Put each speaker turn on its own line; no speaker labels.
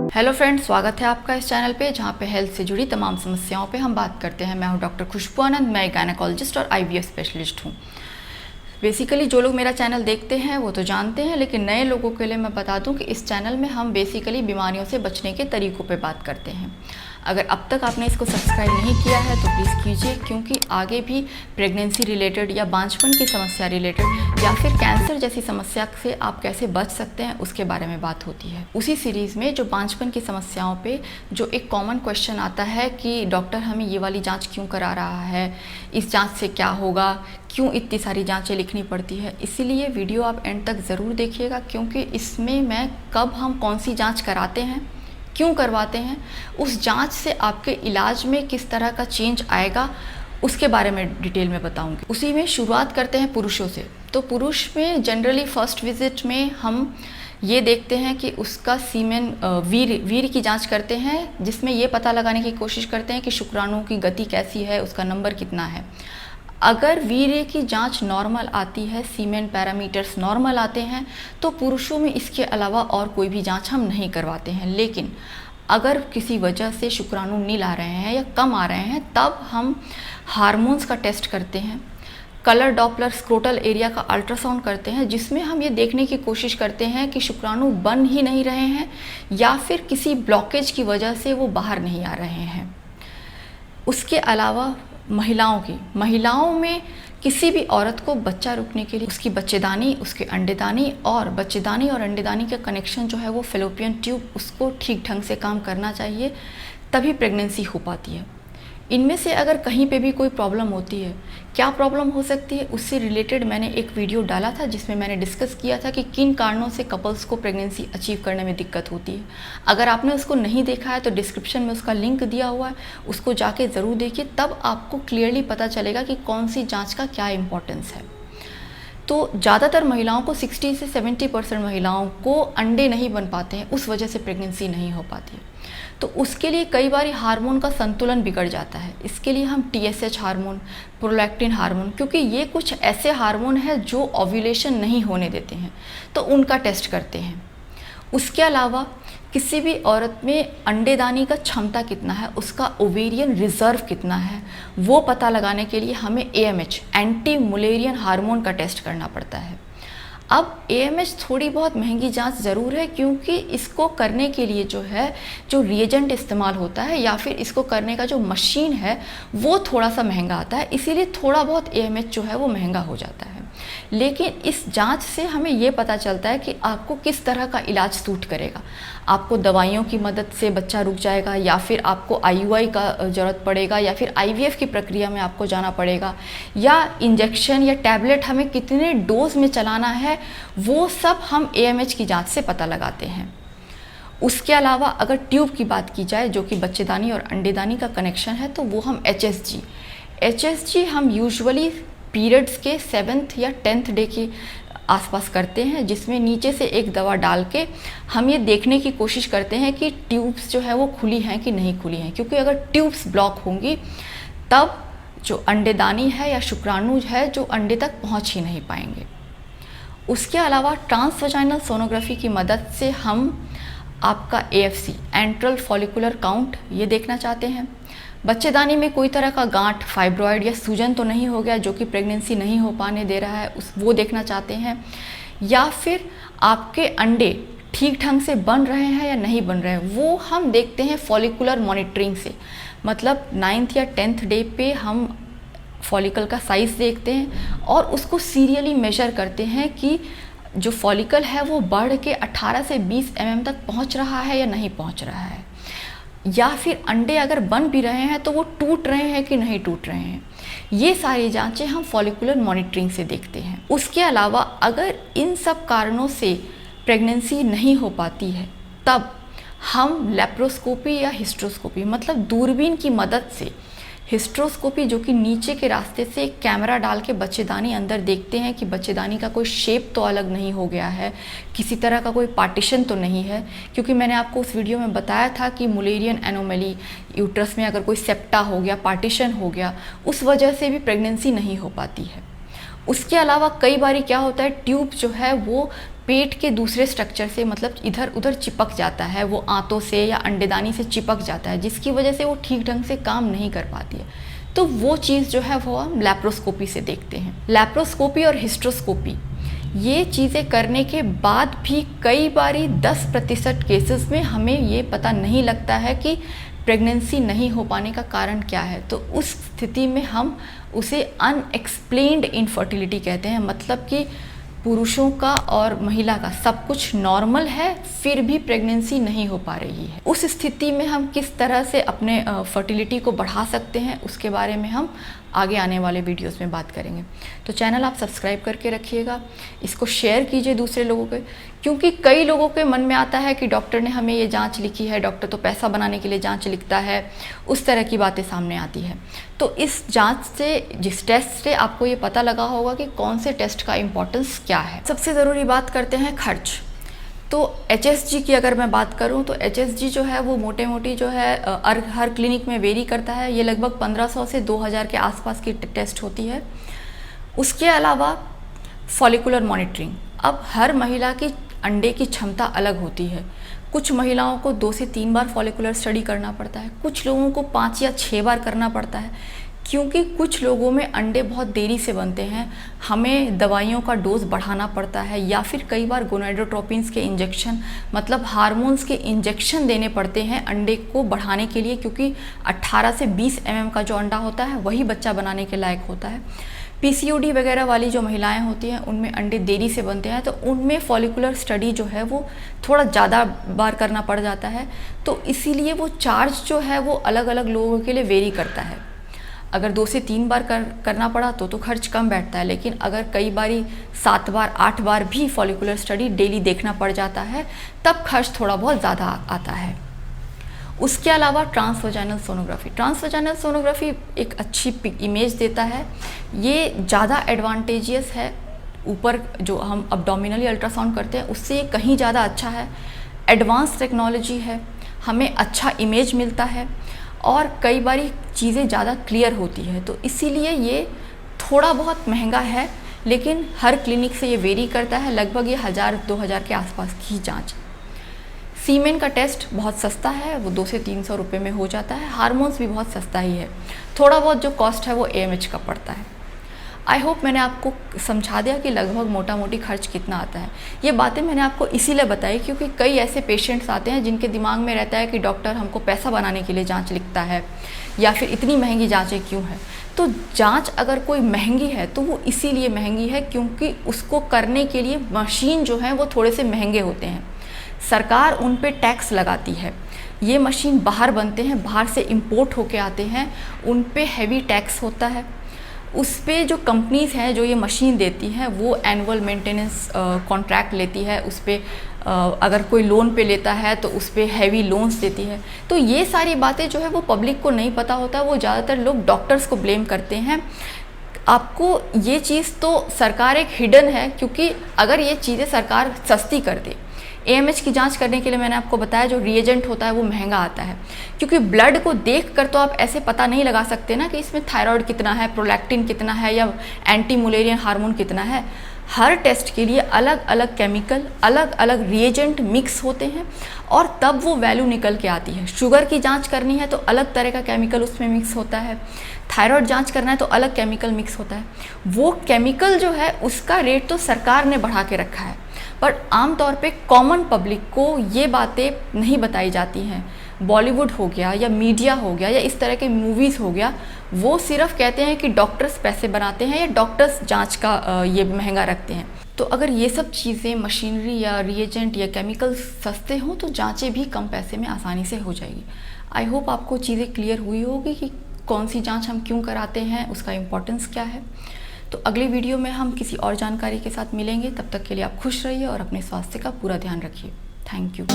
Hello friends, स्वागत है आपका इस चैनल पे जहाँ पे हेल्थ से जुड़ी तमाम समस्याओं पे हम बात करते हैं। मैं हूँ डॉक्टर खुशबू आनंद। मैं एक गायनेकोलॉजिस्ट और आईवीएफ स्पेशलिस्ट हूँ। बेसिकली जो लोग मेरा चैनल देखते हैं वो तो जानते हैं, लेकिन नए लोगों के लिए मैं बता दूं कि इस चैनल में हम बेसिकली बीमारियों से बचने के तरीकों पे बात करते हैं। अगर अब तक आपने इसको सब्सक्राइब नहीं किया है तो प्लीज़ कीजिए, क्योंकि आगे भी प्रेगनेंसी रिलेटेड या बांझपन की समस्या रिलेटेड या फिर कैंसर जैसी समस्या से आप कैसे बच सकते हैं उसके बारे में बात होती है। उसी सीरीज़ में जो बांझपन की समस्याओं पे जो एक कॉमन क्वेश्चन आता है कि डॉक्टर हमें ये वाली जाँच क्यों करा रहा है, इस जाँच से क्या होगा, क्यों इतनी सारी जांचें लिखनी पड़ती है। इसीलिए वीडियो आप एंड तक ज़रूर देखिएगा, क्योंकि इसमें मैं कब हम कौन सी जांच कराते हैं, क्यों करवाते हैं, उस जांच से आपके इलाज में किस तरह का चेंज आएगा उसके बारे में डिटेल में बताऊंगी। उसी में शुरुआत करते हैं पुरुषों से। तो पुरुष में जनरली फर्स्ट विजिट में हम ये देखते हैं कि उसका सीमेन वीर्य की जांच करते हैं, जिसमें ये पता लगाने की कोशिश करते हैं कि शुक्राणुओं की गति कैसी है, उसका नंबर कितना है। अगर वीर्य की जांच नॉर्मल आती है, सीमेन पैरामीटर्स नॉर्मल आते हैं, तो पुरुषों में इसके अलावा और कोई भी जांच हम नहीं करवाते हैं। लेकिन अगर किसी वजह से शुक्राणु नील आ रहे हैं या कम आ रहे हैं, तब हम हार्मोन्स का टेस्ट करते हैं, कलर डॉपलर स्क्रोटल एरिया का अल्ट्रासाउंड करते हैं, जिसमें हम ये देखने की कोशिश करते हैं कि शुक्राणु बन ही नहीं रहे हैं या फिर किसी ब्लॉकेज की वजह से वो बाहर नहीं आ रहे हैं। उसके अलावा महिलाओं में किसी भी औरत को बच्चा रुकने के लिए उसकी बच्चेदानी, उसके अंडेदानी और बच्चेदानी और अंडेदानी का कनेक्शन जो है वो फेलोपियन ट्यूब, उसको ठीक ढंग से काम करना चाहिए, तभी प्रेगनेंसी हो पाती है। इनमें से अगर कहीं पे भी कोई प्रॉब्लम होती है, क्या प्रॉब्लम हो सकती है, उससे रिलेटेड मैंने एक वीडियो डाला था जिसमें मैंने डिस्कस किया था कि किन कारणों से कपल्स को प्रेगनेंसी अचीव करने में दिक्कत होती है। अगर आपने उसको नहीं देखा है तो डिस्क्रिप्शन में उसका लिंक दिया हुआ है, उसको जाके ज़रूर देखिए, तब आपको क्लियरली पता चलेगा कि कौन सी जाँच का क्या इम्पोर्टेंस है। तो ज़्यादातर महिलाओं को 60 से 70% महिलाओं को अंडे नहीं बन पाते हैं, उस वजह से प्रेगनेंसी नहीं हो पाती है। तो उसके लिए कई बार हार्मोन का संतुलन बिगड़ जाता है। इसके लिए हम TSH हार्मोन, प्रोलैक्टिन हार्मोन, क्योंकि ये कुछ ऐसे हार्मोन हैं जो ओव्यूलेशन नहीं होने देते हैं, तो उनका टेस्ट करते हैं। उसके अलावा किसी भी औरत में अंडेदानी का क्षमता कितना है, उसका ओवेरियन रिजर्व कितना है, वो पता लगाने के लिए हमें AMH, एंटी मुलेरियन हार्मोन का टेस्ट करना पड़ता है। अब AMH थोड़ी बहुत महंगी जांच ज़रूर है, क्योंकि इसको करने के लिए जो रिएजेंट इस्तेमाल होता है या फिर इसको करने का जो मशीन है वो थोड़ा सा महंगा आता है, इसीलिए थोड़ा बहुत AMH जो है वो महंगा हो जाता है। लेकिन इस जांच से हमें ये पता चलता है कि आपको किस तरह का इलाज सूट करेगा। आपको दवाइयों की मदद से बच्चा रुक जाएगा, या फिर आपको IUI का ज़रूरत पड़ेगा, या फिर IVF की प्रक्रिया में आपको जाना पड़ेगा, या इंजेक्शन या टैबलेट हमें कितने डोज में चलाना है, वो सब हम AMH की जांच से पता लगाते हैं। उसके अलावा अगर ट्यूब की बात की जाए, जो कि बच्चेदानी और अंडेदानी का कनेक्शन है, तो वो हम HSG हम यूजुअली पीरियड्स के 7th या 10th डे के आसपास करते हैं, जिसमें नीचे से एक दवा डाल के हम ये देखने की कोशिश करते हैं कि ट्यूब्स जो है वो खुली हैं कि नहीं खुली हैं, क्योंकि अगर ट्यूब्स ब्लॉक होंगी तब जो अंडेदानी है या शुक्राणु है जो अंडे तक पहुंच ही नहीं पाएंगे। उसके अलावा ट्रांसवजाइनल सोनोग्राफी की मदद से हम आपका AFC, एंट्रल फॉलिकुलर काउंट, ये देखना चाहते हैं। बच्चेदानी में कोई तरह का गांठ, फाइब्रॉइड या सूजन तो नहीं हो गया जो कि प्रेगनेंसी नहीं हो पाने दे रहा है, वो देखना चाहते हैं। या फिर आपके अंडे ठीक ढंग से बन रहे हैं या नहीं बन रहे हैं, वो हम देखते हैं फॉलिकुलर मॉनिटरिंग से। मतलब 9th या 10th डे पे हम फॉलिकल का साइज़ देखते हैं और उसको सीरियली मेजर करते हैं कि जो फॉलिकल है वो बढ़ के 18 से 20 mm तक पहुंच रहा है या नहीं पहुंच रहा है, या फिर अंडे अगर बन भी रहे हैं तो वो टूट रहे हैं कि नहीं टूट रहे हैं। ये सारी जांचें हम फॉलिकुलर मॉनिटरिंग से देखते हैं। उसके अलावा अगर इन सब कारणों से प्रेगनेंसी नहीं हो पाती है, तब हम लेप्रोस्कोपी या हिस्ट्रोस्कोपी, मतलब दूरबीन की मदद से, हिस्ट्रोस्कोपी जो कि नीचे के रास्ते से एक कैमरा डाल के बच्चेदानी अंदर देखते हैं कि बच्चेदानी का कोई शेप तो अलग नहीं हो गया है, किसी तरह का कोई पार्टीशन तो नहीं है, क्योंकि मैंने आपको उस वीडियो में बताया था कि मुलेरियन एनोमली, यूट्रस में अगर कोई सेप्टा हो गया, पार्टीशन हो गया, उस वजह से भी प्रेगनेंसी नहीं हो पाती है। उसके अलावा कई बार क्या होता है, ट्यूब जो है वो पेट के दूसरे स्ट्रक्चर से मतलब इधर उधर चिपक जाता है, वो आंतों से या अंडेदानी से चिपक जाता है, जिसकी वजह से वो ठीक ढंग से काम नहीं कर पाती है। तो वो चीज़ जो है वो हम लैप्रोस्कोपी से देखते हैं। लैप्रोस्कोपी और हिस्ट्रोस्कोपी ये चीज़ें करने के बाद भी कई बारी 10% केसेस में हमें ये पता नहीं लगता है कि प्रेगनेंसी नहीं हो पाने का कारण क्या है। तो उस स्थिति में हम उसे अनएक्सप्लेन्ड इनफर्टिलिटी कहते हैं, मतलब कि पुरुषों का और महिला का सब कुछ नॉर्मल है फिर भी प्रेगनेंसी नहीं हो पा रही है। उस स्थिति में हम किस तरह से अपने फर्टिलिटी को बढ़ा सकते हैं उसके बारे में हम आगे आने वाले वीडियोस में बात करेंगे। तो चैनल आप सब्सक्राइब करके रखिएगा, इसको शेयर कीजिए दूसरे लोगों के, क्योंकि कई लोगों के मन में आता है कि डॉक्टर ने हमें ये जांच लिखी है, डॉक्टर तो पैसा बनाने के लिए जांच लिखता है, उस तरह की बातें सामने आती है। तो इस जांच से, जिस टेस्ट से आपको ये पता लगा होगा कि कौन से टेस्ट का इम्पोर्टेंस क्या है। सबसे ज़रूरी बात करते हैं खर्च। तो HSG की अगर मैं बात करूं तो HSG जो है वो मोटी जो है हर क्लिनिक में वेरी करता है। ये लगभग 1500 से 2000 के आसपास की टेस्ट होती है। उसके अलावा फॉलिकुलर मॉनिटरिंग, अब हर महिला की अंडे की क्षमता अलग होती है। कुछ महिलाओं को 2 से 3 बार फॉलिकुलर स्टडी करना पड़ता है, कुछ लोगों को 5 या 6 बार करना पड़ता है, क्योंकि कुछ लोगों में अंडे बहुत देरी से बनते हैं, हमें दवाइयों का डोज बढ़ाना पड़ता है, या फिर कई बार गोनाडोट्रोपिन्स के इंजेक्शन मतलब हार्मोन्स के इंजेक्शन देने पड़ते हैं अंडे को बढ़ाने के लिए, क्योंकि 18 से 20 mm का जो अंडा होता है वही बच्चा बनाने के लायक होता है। PCOD वगैरह वाली जो महिलाएं होती हैं उनमें अंडे देरी से बनते हैं, तो उनमें फॉलिकुलर स्टडी जो है वो थोड़ा ज़्यादा बार करना पड़ जाता है। तो इसीलिए वो चार्ज जो है वो अलग अलग लोगों के लिए वेरी करता है। अगर 2 से 3 बार करना पड़ा तो खर्च कम बैठता है, लेकिन अगर कई बारी 7 बार 8 बार भी फॉलिकुलर स्टडी डेली देखना पड़ जाता है तब खर्च थोड़ा बहुत ज़्यादा आता है। उसके अलावा ट्रांसवजाइनल सोनोग्राफी एक अच्छी इमेज देता है, ये ज़्यादा एडवांटेजियस है। ऊपर जो हम अब्डोमिनली अल्ट्रासाउंड करते हैं उससे ये कहीं ज़्यादा अच्छा है, एडवांस टेक्नोलॉजी है, हमें अच्छा इमेज मिलता है और कई बारी चीज़ें ज़्यादा क्लियर होती है। तो इसीलिए ये थोड़ा बहुत महंगा है, लेकिन हर क्लिनिक से ये वेरी करता है। लगभग ये 1000-2000 के आसपास की जांच। सीमेन का टेस्ट बहुत सस्ता है, वो 200 से 300 रुपये में हो जाता है। हार्मोन्स भी बहुत सस्ता ही है, थोड़ा बहुत जो कॉस्ट है वो AMH का पड़ता है। आई होप मैंने आपको समझा दिया कि लगभग मोटा मोटी खर्च कितना आता है। ये बातें मैंने आपको इसीलिए बताई क्योंकि कई ऐसे पेशेंट्स आते हैं जिनके दिमाग में रहता है कि डॉक्टर हमको पैसा बनाने के लिए जांच लिखता है, या फिर इतनी महंगी जांचें क्यों है। तो जांच अगर कोई महंगी है तो वो इसीलिए महंगी है क्योंकि उसको करने के लिए मशीन जो है वो थोड़े से महंगे होते हैं, सरकार उन पे टैक्स लगाती है। ये मशीन बाहर बनते हैं, बाहर से इम्पोर्ट होके आते हैं, उन पे हैवी टैक्स होता है। उस पे जो कंपनीज़ हैं जो ये मशीन देती हैं वो एनुअल मेंटेनेंस कॉन्ट्रैक्ट लेती है, उस पे अगर कोई लोन पे लेता है तो उस पे हैवी लोन्स देती है। तो ये सारी बातें जो है वो पब्लिक को नहीं पता होता, वो ज़्यादातर लोग डॉक्टर्स को ब्लेम करते हैं। आपको ये चीज़ तो सरकार एक हिडन है, क्योंकि अगर ये चीज़ें सरकार सस्ती कर दे, AMH की जांच करने के लिए मैंने आपको बताया जो रिएजेंट होता है वो महंगा आता है, क्योंकि ब्लड को देखकर तो आप ऐसे पता नहीं लगा सकते ना कि इसमें थायराइड कितना है, प्रोलैक्टिन कितना है, या एंटी मुलेरियन हार्मोन कितना है। हर टेस्ट के लिए अलग अलग केमिकल, अलग अलग रिएजेंट मिक्स होते हैं और तब वो वैल्यू निकल के आती है। शुगर की जांच करनी है तो अलग तरह का केमिकल उसमें मिक्स होता है, थायराइड जांच करना है तो अलग केमिकल मिक्स होता है। वो केमिकल जो है उसका रेट तो सरकार ने बढ़ा के रखा है, बट आमतौर पे कॉमन पब्लिक को ये बातें नहीं बताई जाती हैं। बॉलीवुड हो गया या मीडिया हो गया या इस तरह के मूवीज़ हो गया, वो सिर्फ कहते हैं कि डॉक्टर्स पैसे बनाते हैं या डॉक्टर्स जांच का ये महंगा रखते हैं। तो अगर ये सब चीज़ें, मशीनरी या रिएजेंट या केमिकल सस्ते हों तो जांचें भी कम पैसे में आसानी से हो जाएगी। आई होप आपको चीज़ें क्लियर हुई होगी कि कौन सी जांच हम क्यों कराते हैं, उसका इम्पोर्टेंस क्या है। तो अगले वीडियो में हम किसी और जानकारी के साथ मिलेंगे। तब तक के लिए आप खुश रहिए और अपने स्वास्थ्य का पूरा ध्यान रखिए। Thank you.